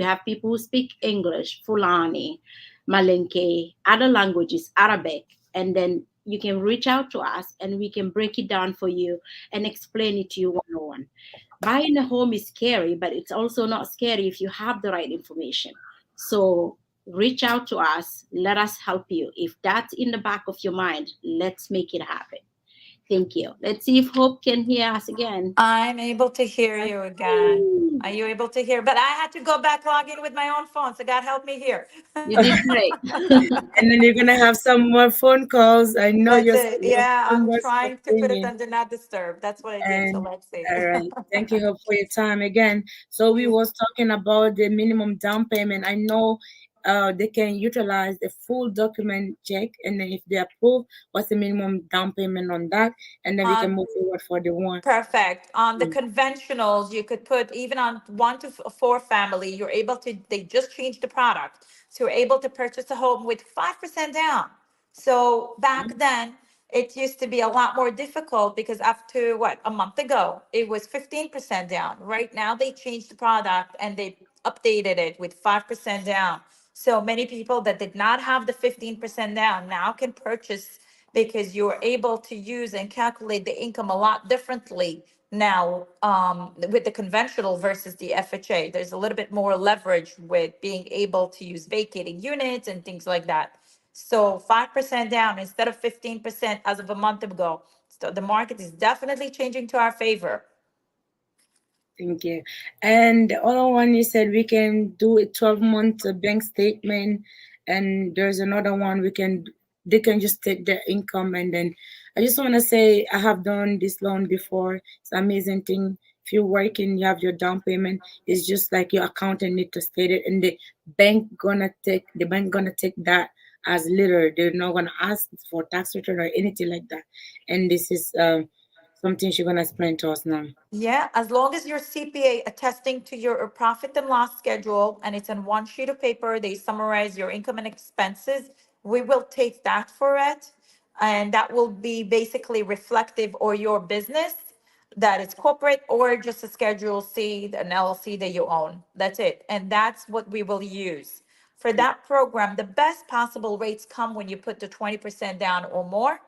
have people who speak English, Fulani, Malinke, other languages, Arabic, and then you can reach out to us and we can break it down for you and explain it to you one-on-one. Buying a home is scary, but it's also not scary if you have the right information. So reach out to us. Let us help you. If that's in the back of your mind, let's make it happen. Thank you. Let's see if Hope can hear us again. I'm able to hear you again. Are you able to hear? But I had to go back log in with my own phone, so God help me here. You did great. And then you're gonna have some more phone calls. I know Yeah, I'm trying to put it under not disturb. That's what I did. So let's see. All right. Thank you, Hope, for your time again. So we was talking about the minimum down payment. I know they can utilize the full document check, and then if they approve, what's the minimum down payment on that, and then we can move forward for the one. Perfect. On the conventionals, you could put even on 1 to 4 family, you're able to, they just changed the product. So you're able to purchase a home with 5% down. So back then, it used to be a lot more difficult because after a month ago, it was 15% down. Right now, they changed the product and they updated it with 5% down. So many people that did not have the 15% down now can purchase because you're able to use and calculate the income a lot differently now with the conventional versus the FHA. There's a little bit more leverage with being able to use vacating units and things like that. So 5% down instead of 15% as of a month ago. So the market is definitely changing to our favor. Thank you. And the other one, you said we can do a 12-month bank statement, and there's another one they can just take their income. And then I just want to say I have done this loan before. It's an amazing thing. If you're working, you have your down payment. It's just like your accountant need to state it, and the bank gonna take that as little. They're not gonna ask for tax return or anything like that. And this is something she's gonna explain to us now. Yeah, as long as your CPA attesting to your profit and loss schedule and it's on one sheet of paper, they summarize your income and expenses, we will take that for it. And that will be basically reflective or your business that is corporate or just a Schedule C, an LLC that you own. That's it. And that's what we will use. For that program, the best possible rates come when you put the 20% down or more.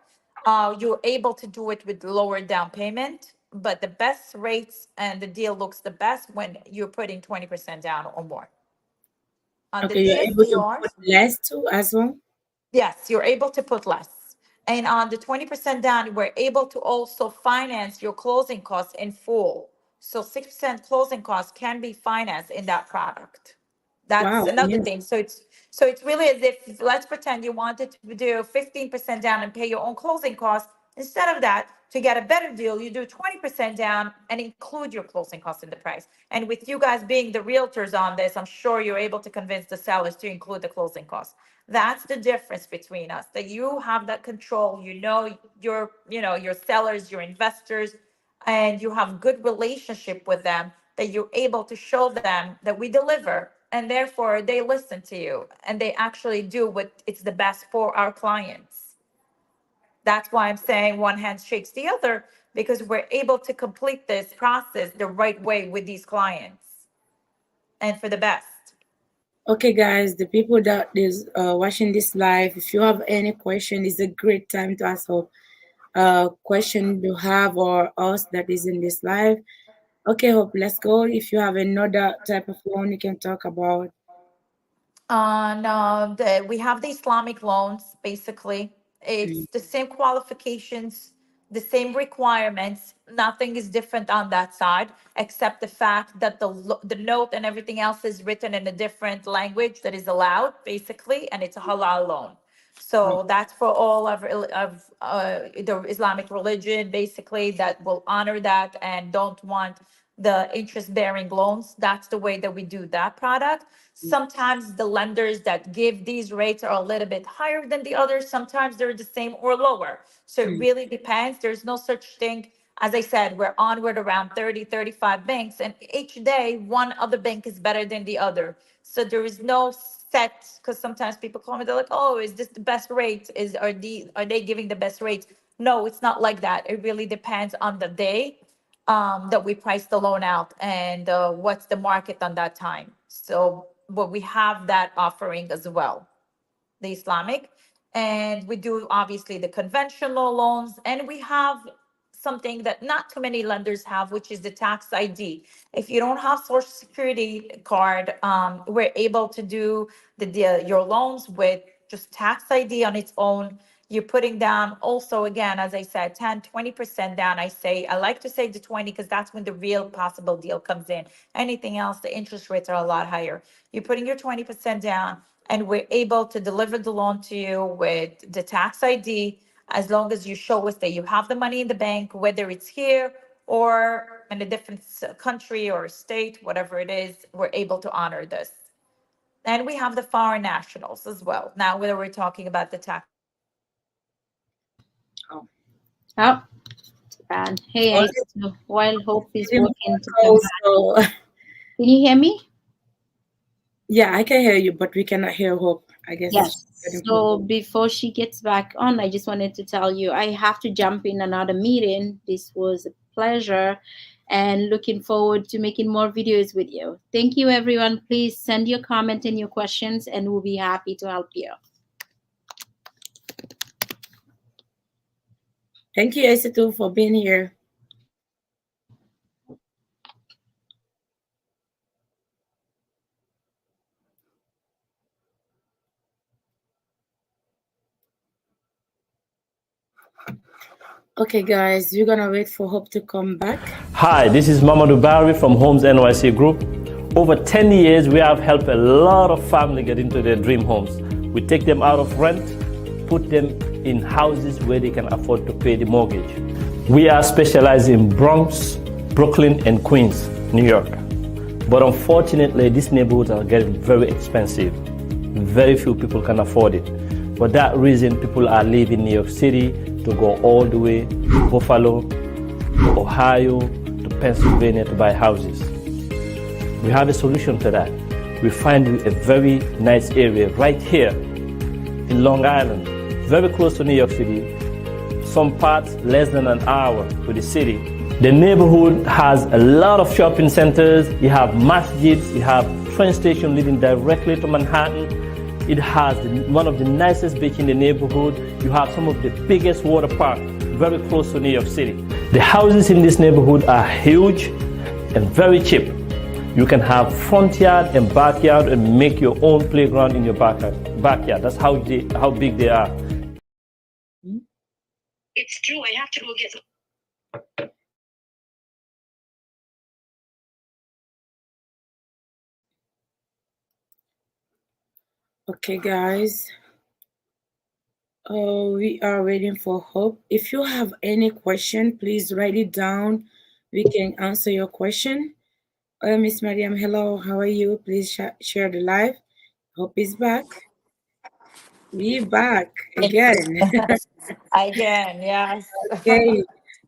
You're able to do it with lower down payment, but the best rates and the deal looks the best when you're putting 20% down or more. On Okay, you're able to put less too as well? Yes, you're able to put less. And on the 20% down, we're able to also finance your closing costs in full. So 6% closing costs can be financed in that product. That's another thing. So it's really as if, let's pretend you wanted to do 15% down and pay your own closing costs. Instead of that, to get a better deal, you do 20% down and include your closing costs in the price. And with you guys being the realtors on this, I'm sure you're able to convince the sellers to include the closing costs. That's the difference between us, that you have that control, your sellers, your investors, and you have good relationship with them, that you're able to show them that we deliver and therefore they listen to you and they actually do what it's the best for our clients. That's why I'm saying one hand shakes the other, because we're able to complete this process the right way with these clients and for the best. Okay, guys, the people that is watching this live, if you have any question, it's a great time to ask a question you have or us that is in this live. Okay, Hope, let's go. If you have another type of loan you can talk about. No, we have the Islamic loans, basically. It's the same qualifications, the same requirements. Nothing is different on that side, except the fact that the note and everything else is written in a different language that is allowed, basically, and it's a halal loan. So that's for all of the Islamic religion, basically, that will honor that and don't want the interest-bearing loans. That's the way that we do that product. Sometimes the lenders that give these rates are a little bit higher than the others. Sometimes they're the same or lower. So it really depends. There's no such thing. As I said, we're onward around 30, 35 banks, and each day one other bank is better than the other. So there is no set, because sometimes people call me, they're like, oh, is this the best rate? Are they giving the best rates? No, it's not like that. It really depends on the day that we price the loan out and what's the market on that time. So, but we have that offering as well, the Islamic, and we do obviously the conventional loans, and we have something that not too many lenders have, which is the tax ID. If you don't have Social Security card, we're able to do your loans with just tax ID on its own. You're putting down also, again, as I said, 10, 20% down. I like to say the 20 because that's when the real possible deal comes in. Anything else, the interest rates are a lot higher. You're putting your 20% down, and we're able to deliver the loan to you with the tax ID, as long as you show us that you have the money in the bank, whether it's here or in a different country or state, whatever it is, we're able to honor this. And we have the foreign nationals as well. Now, whether we're talking about the tax. Oh, and hey, while Hope is working to come back. Can you hear me? Yeah, I can hear you, but we cannot hear Hope, I guess. Yes. So before she gets back on, I just wanted to tell you, I have to jump in another meeting. This was a pleasure and looking forward to making more videos with you. Thank you, everyone. Please send your comment and your questions, and we'll be happy to help you. Thank you, Aissatou, for being here. Okay, guys, we're gonna wait for Hope to come back. Hi, this is Mamadou Barry from Homes NYC Group. Over 10 years, we have helped a lot of families get into their dream homes. We take them out of rent, put them in houses where they can afford to pay the mortgage. We are specialized in Bronx, Brooklyn, and Queens, New York. But unfortunately, these neighborhoods are getting very expensive. Very few people can afford it. For that reason, people are leaving New York City to go all the way to Buffalo, to Ohio, to Pennsylvania to buy houses. We have a solution to that. We find you a very nice area right here in Long Island, very close to New York City, some parts less than an hour to the city. The neighborhood has a lot of shopping centers. You have masjids, you have train station leading directly to Manhattan. It has one of the nicest beaches in the neighborhood. You have some of the biggest water parks very close to New York City. The houses in this neighborhood are huge and very cheap. You can have front yard and backyard and make your own playground in your backyard. That's how big they are. It's true. I have to go get some. Okay, guys. We are waiting for Hope. If you have any question, please write it down. We can answer your question. Miss Mariam, hello. How are you? Please share the live. Hope is back. We back again. Again, yes. Okay.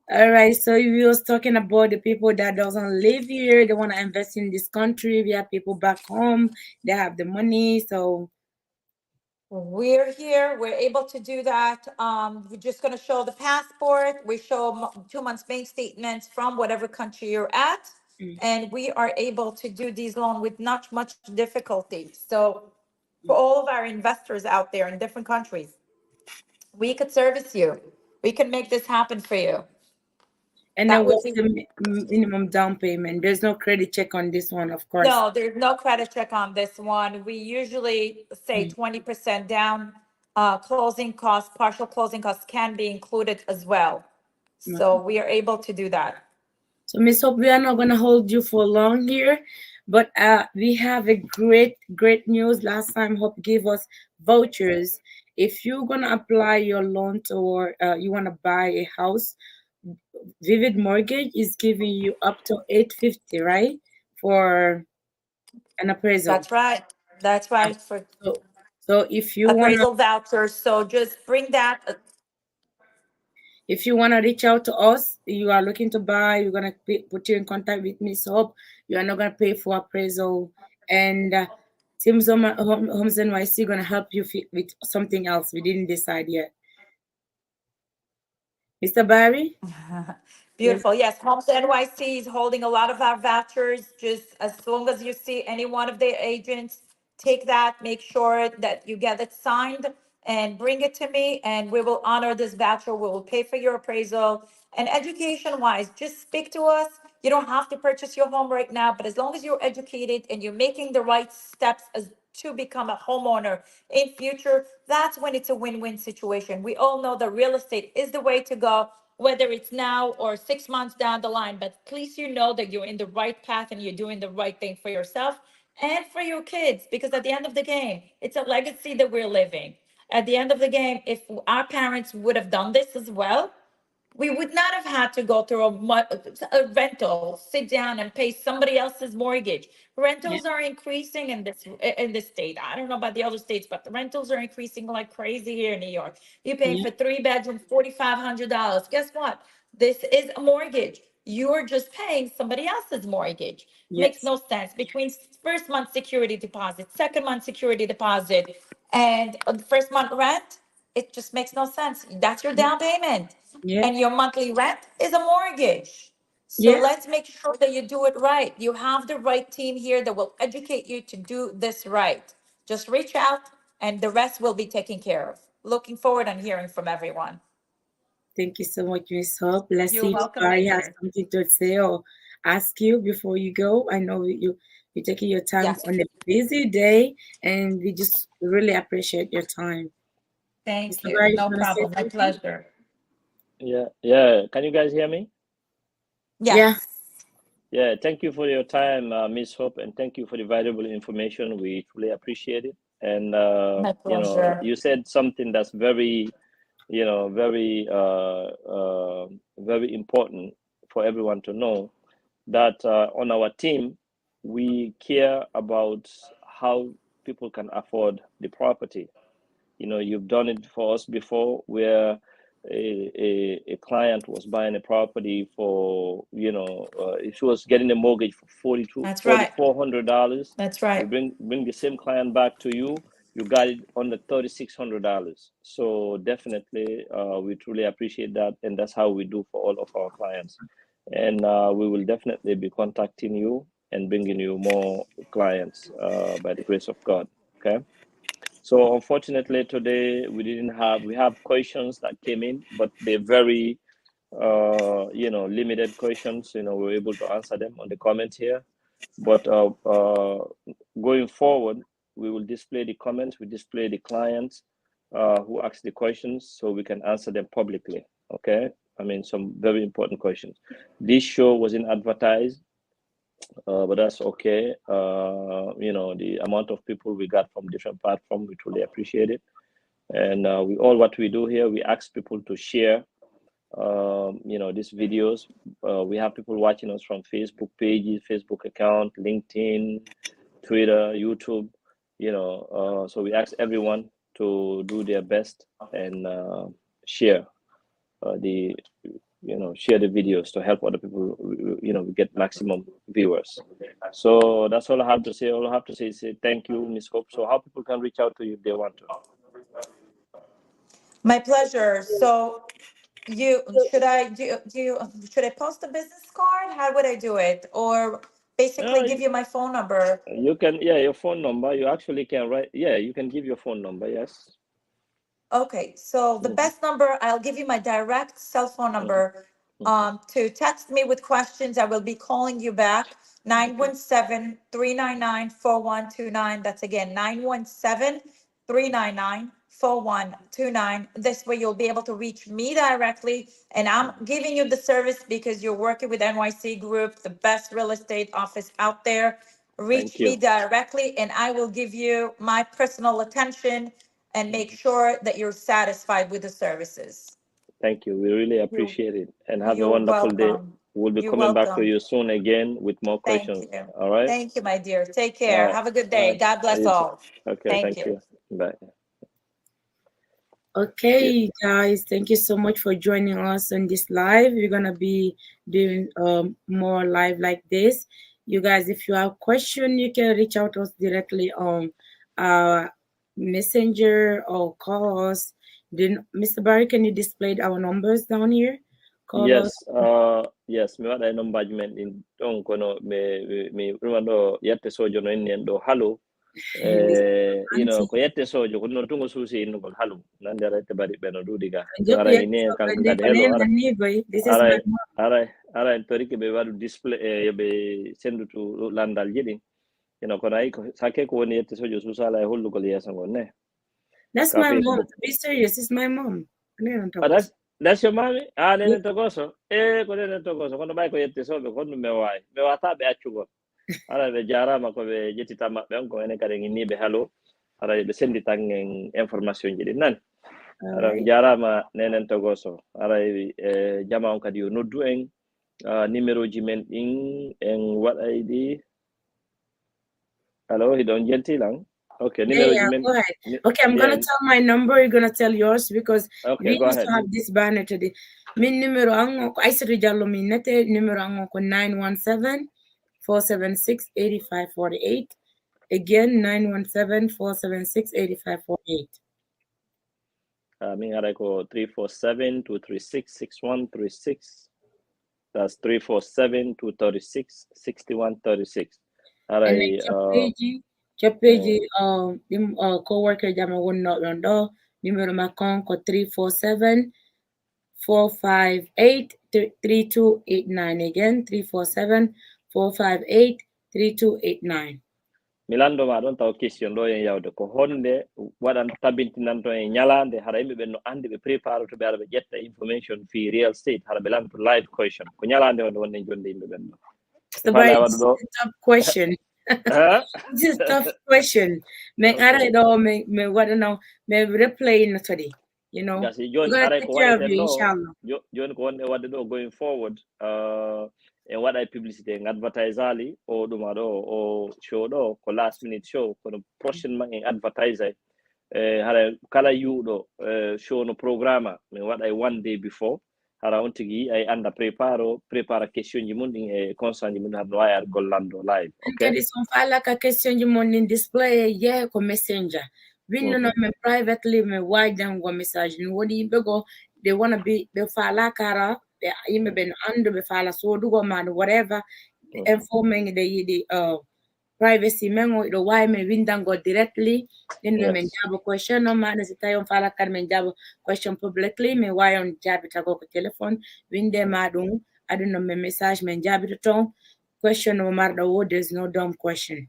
All right, so we was talking about the people that doesn't live here, they want to invest in this country. We have people back home, they have the money, so We're here. We're able to do that. We're just going to show the passport. We show 2 months bank statements from whatever country you're at, and we are able to do these loans with not much difficulty. So, for all of our investors out there in different countries, we could service you. We can make this happen for you. and That then would what's be the minimum down payment? There's no credit check on this one, of course. no. There's no credit check on this one. We usually say 20% down. Closing costs, partial closing costs can be included as well. So we are able to do that. So, Miss Hope, we are not going to hold you for long here, but we have a great news. Last time, Hope gave us vouchers. If you're going to apply your loan or you want to buy a house, Vivid Mortgage is giving you up to $850, right, for an appraisal. That's right. That's right. For so if you want appraisal vouchers, so just bring that. If you want to reach out to us, you are looking to buy, we're going to put you in contact with Miss Hope. You are not going to pay for appraisal. And Team Homes NYC going to help you with something else. We didn't decide yet. Mr. Barry? Beautiful. Yes, Homes NYC is holding a lot of our vouchers. Just as long as you see any one of their agents, take that, make sure that you get it signed and bring it to me, and we will honor this voucher. We will pay for your appraisal. And education-wise, just speak to us. You don't have to purchase your home right now, but as long as you're educated and you're making the right steps as to become a homeowner in future, that's when it's a win-win situation. We all know that real estate is the way to go, whether it's now or 6 months down the line, but at least you know that you're in the right path and you're doing the right thing for yourself and for your kids, because at the end of the game, it's a legacy that we're living. At the end of the game, if our parents would have done this as well, we would not have had to go through a rental, sit down and pay somebody else's mortgage. Rentals are increasing in this state. I don't know about the other states, but the rentals are increasing like crazy here in New York. You're paying for 3 bedrooms, $4,500. Guess what? This is a mortgage. You're just paying somebody else's mortgage. Makes no sense. Between first month security deposit, second month security deposit, and the first month rent, it just makes no sense. That's your down payment. And your monthly rent is a mortgage. So let's make sure that you do it right. You have the right team here that will educate you to do this right. Just reach out and the rest will be taken care of. Looking forward on hearing from everyone. Thank you so much, Miss Hope. Let's You're see if welcome, Barry my has dear. something to say or ask you before you go. I know you're taking your time on a busy day, and we just really appreciate your time. Thank Mr. you. Barry, No you wanna say problem. My something? pleasure. Yeah. Can you guys hear me? Yes. Yeah. Thank you for your time, Miss Hope, and thank you for the valuable information. We truly appreciate it. And My pleasure. you said something that's very, very, very important for everyone to know, that on our team, we care about how people can afford the property. You've done it for us before, where a client was buying a property for, she was getting a mortgage for That's right. $4,400. That's right. We bring the same client back to you. You got it under $3,600. So definitely, we truly appreciate that, and that's how we do for all of our clients. And we will definitely be contacting you and bringing you more clients by the grace of God. Okay. So unfortunately today we have questions that came in, but they're very, limited questions. We're able to answer them on the comments here. But going forward, we will display the comments, we display the clients who ask the questions, so we can answer them publicly. Okay. I mean, some very important questions. This show wasn't advertised, but that's okay. The amount of people we got from different platforms, we truly appreciate it. And what we do here, we ask people to share, these videos. We have people watching us from Facebook pages, Facebook account, LinkedIn, Twitter, YouTube. So we ask everyone to do their best and share the share the videos to help other people, get maximum viewers. So that's all I have to say. All I have to say is thank you, Ms. Hope. So how people can reach out to you if they want to? My pleasure. So should I post a business card? How would I do it? Or basically give you my phone number? You can, your phone number. You actually can write. Yeah, you can give your phone number. Yes. Okay, so the best number, I'll give you my direct cell phone number. To text me with questions, I will be calling you back. 917-399-4129. That's again 917-399-4129. This way you'll be able to reach me directly, and I'm giving you the service because you're working with NYC Group, the best real estate office out there. Reach me directly, and I will give you my personal attention and make sure that you're satisfied with the services. Thank you. We really appreciate it. And have a You're wonderful day. welcome. We'll be You're coming back to welcome. you soon again with more questions. Thank you. All right? Thank you, my dear. Take care. Have a good day. God bless all. Okay, thank you. Bye. Okay, guys, thank you so much for joining us on this live. We're gonna be doing more live like this. You guys, if you have question, you can reach out to us directly on Messenger or call us. Then, Mr. Barry, can you display our numbers down here? Call Yes, us. yes, mi waɗa nombajment ɗin ɗon kono mi ɗumano yette sojo no inni en ɗo halu ko yette sojo ko noon tungo suusi innugol halu nande ara ette bari ɓe no ɗuuɗi ga arani ni kanko kadi helo ara en toriki ɓe waɗu display yoɓe sendutu landal jiɗin kono ayi sakke ko woni yette sojo suusala e hollugol yeeso ngon ne. That's my mom. To be serious, it's my mom. That's your mommy? Nenen Togoso. Ko nenen Togoso. Kono bay ko yette soɓe kono me wawi. Me wataɓe accugol. Ara ɓe jarama ko ɓe jettita maɓɓe on ko enen kadi inniɓe haalo. Ara ɓe sendi tan en information ji ɗi nani. Ara jarama nenen Togoso. Ara jama on kadi yo noddu en numéro ji men ɗin en waɗay ɗi. Hello, hiɗon jeltilan. Okay, yeah, go ahead. Okay, I'm gonna tell my number. You're gonna tell yours because we used to have this banner today. Min numero ango ko Aissatou Diallo min nete numero ango ko 917-476-8548. Again, 917-476-8548. Min haɗa ko 347-236-6136. That's 347-236-6136. And Chappeji, co-worker jama won not rondo. Numero makon ko 347-458-3289. Again, 347-458-3289. Milando ma don taw question do en yawde ko honde wadan tabintinanto en nyalande hara yimbe ben no andi be prepare to be arbe jetta information fi real estate hara be lamto live question ko nyalande on wonne jonde yimbe ben no. So tough question. This is a tough question. Me I don't me what now me replay no today. Gasi John are ko wadde do going forward and what I publicity and advertise ali o dum o show do ko last minute show ko prochain man en advertise hara kala yudo show no programme me what I one day before hara on tigi ay anda prepara question ji mun din e concern ji mun har no ayar gollando live. Okay, this on fala ka question ji mun din display ko messenger winno no me privately me wide them go message no wodi be go they want to be be fala kara be yimbe ben ando be fala so do go man whatever informing the privacy mengo do why me windango directly then men jabo question no man is tayon fala kar men jabo question publicly me why on jabi tago ko telephone winde madum aduna me message men jabi to ton question no marda wo there's no dumb question.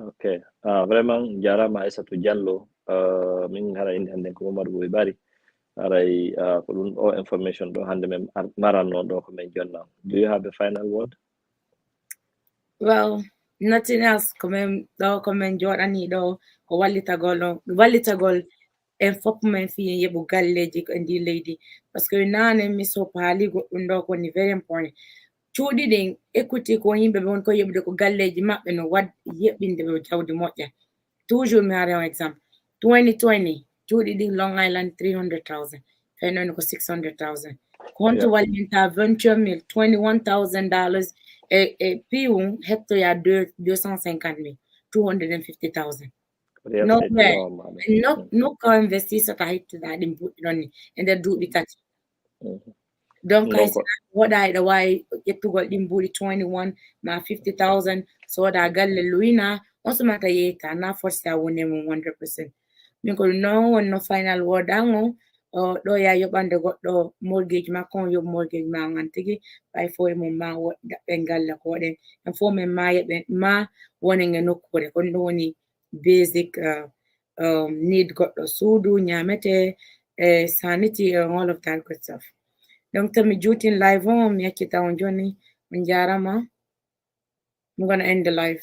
Okay, vraiment jarama Aissatou Diallo min hara inde hande ko Mamadou Boy Bari aray ko dun o information do hande men maranno do ko men jonna. Do you have a final word? Well, nothing else comment Jordan do ko walitagol en fop men fi yebu galleji ko ndi lady parce que nane mi so pali go ndo ko ni very important chudi den equity ko yimbe won ko yebde ko galleji mabbe no wad yebinde be jawdi moƴƴa toujours mi ara exemple 2020 chudi din Long Island 300,000 fenon ko 600,000 konto walinta 28 $21,000 et puis un hectare à 250 000 $250,000. No way. No ko investi sa kahit da din budoni and the do bitati. Donc I said what I the why get to got din budi 21 ma 50,000 so da galle luina also mata yeta na force ta wone 100%. Minko no final word ango do ya yobande goddo mortgage ma kon yob mortgage ma ngantigi by for mo ma bengal ko den and for me ma wonen no ko de kon woni basic need goddo sudu nyamete sanity and all of that good stuff. Donc to me jutin live on mi akita on joni min jarama I'm going to end the live.